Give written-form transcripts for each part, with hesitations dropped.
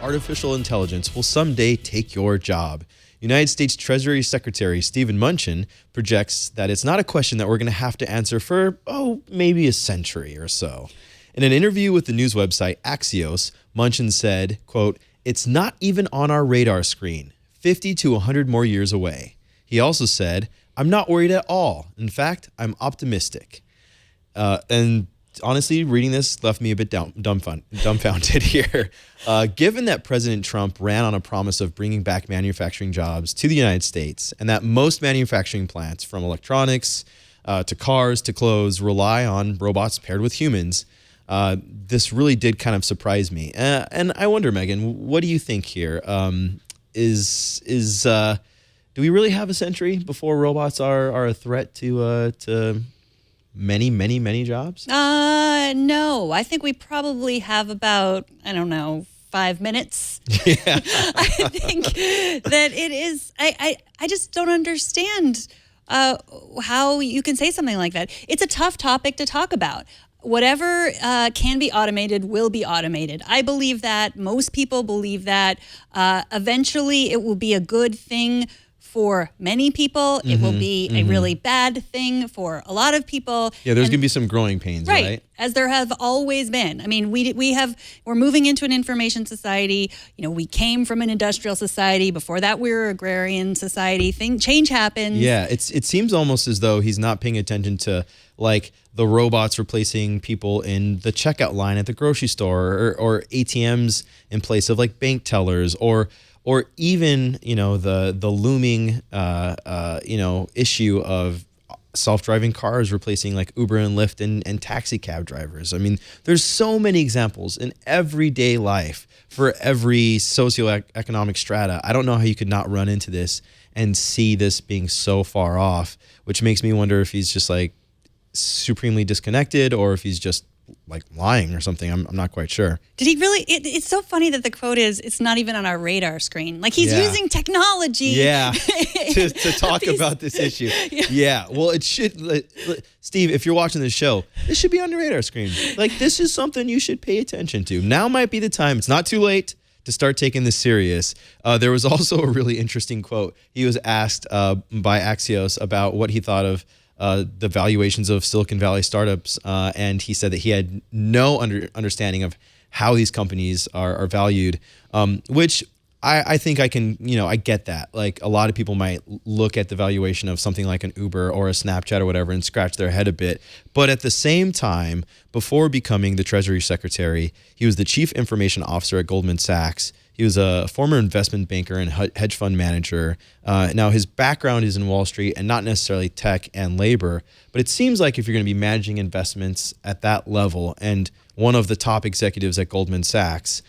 artificial intelligence will someday take your job. United States Treasury Secretary Stephen Mnuchin projects that it's not a question that we're going to have to answer for, maybe a century or so. In an interview with the news website Axios, Mnuchin said, quote, "It's not even on our radar screen, 50 to 100 more years away." He also said, "I'm not worried at all. In fact, I'm optimistic." And honestly, reading this left me a bit dumbfounded here. Given that President Trump ran on a promise of bringing back manufacturing jobs to the United States, and that most manufacturing plants, from electronics to cars to clothes, rely on robots paired with humans, this really did kind of surprise me. And I wonder, Megan, what do you think here? Do we really have a century before robots are a threat to many jobs? No, I think we probably have about, 5 minutes. Yeah. I think that it is, I just don't understand how you can say something like that. It's a tough topic to talk about. Whatever can be automated will be automated. I believe that. Most people believe that. Eventually, it will be a good thing for many people. It will be a really bad thing for a lot of people. Yeah, there's going to be some growing pains, right? As there have always been. I mean, we're moving into an information society. We came from an industrial society. Before that, we were agrarian society. Change happens. Yeah, it seems almost as though he's not paying attention to like the robots replacing people in the checkout line at the grocery store, or ATMs in place of like bank tellers, or even the looming issue of self-driving cars replacing like Uber and Lyft and taxi cab drivers. I mean, there's so many examples in everyday life for every socioeconomic strata. I don't know how you could not run into this and see this being so far off, which makes me wonder if he's just like supremely disconnected or if he's just like lying or something. I'm not quite sure. Did he really? It's so funny that the quote is, "It's not even on our radar screen." Like he's using technology. Yeah, to talk about this issue. Yeah. Well, it should. Steve, if you're watching this show, this should be on your radar screen. Like this is something you should pay attention to. Now might be the time. It's not too late to start taking this serious. There was also a really interesting quote. He was asked by Axios about what he thought of the valuations of Silicon Valley startups, and he said that he had no understanding of how these companies are valued, which I think I can, I get that. Like a lot of people might look at the valuation of something like an Uber or a Snapchat or whatever and scratch their head a bit. But at the same time, before becoming the Treasury Secretary, he was the Chief Information Officer at Goldman Sachs. He was a former investment banker and hedge fund manager. Now, his background is in Wall Street and not necessarily tech and labor, but it seems like if you're going to be managing investments at that level and one of the top executives at Goldman Sachs,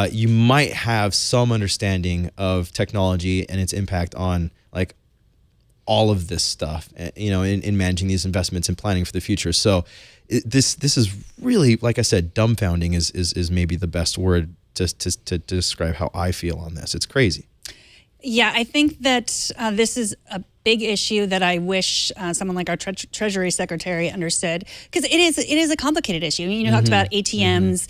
you might have some understanding of technology and its impact on like all of this stuff, in managing these investments and planning for the future. So this is really, like I said, dumbfounding is maybe the best word to describe how I feel on this. It's crazy. Yeah, I think that this is a big issue that I wish someone like our Treasury Secretary understood, because it is a complicated issue. You talked about ATMs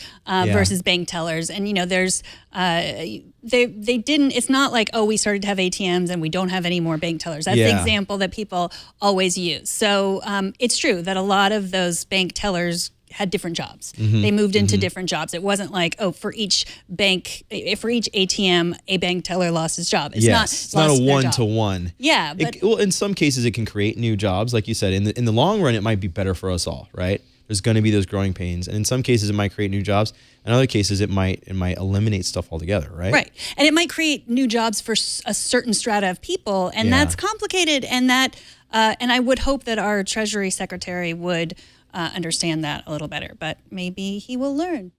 versus bank tellers, and there's they didn't. It's not like, we started to have ATMs and we don't have any more bank tellers. That's the example that people always use. So it's true that a lot of those bank tellers had different jobs. They moved into different jobs. It wasn't like, for each ATM, a bank teller lost his job. It's not a one-to-one. Yeah, but in some cases it can create new jobs, like you said. In the long run, it might be better for us all, right? There's going to be those growing pains, and in some cases it might create new jobs. In other cases, it might eliminate stuff altogether, right? Right, and it might create new jobs for a certain strata of people, and that's complicated. And I would hope that our Treasury Secretary would understand that a little better, but maybe he will learn.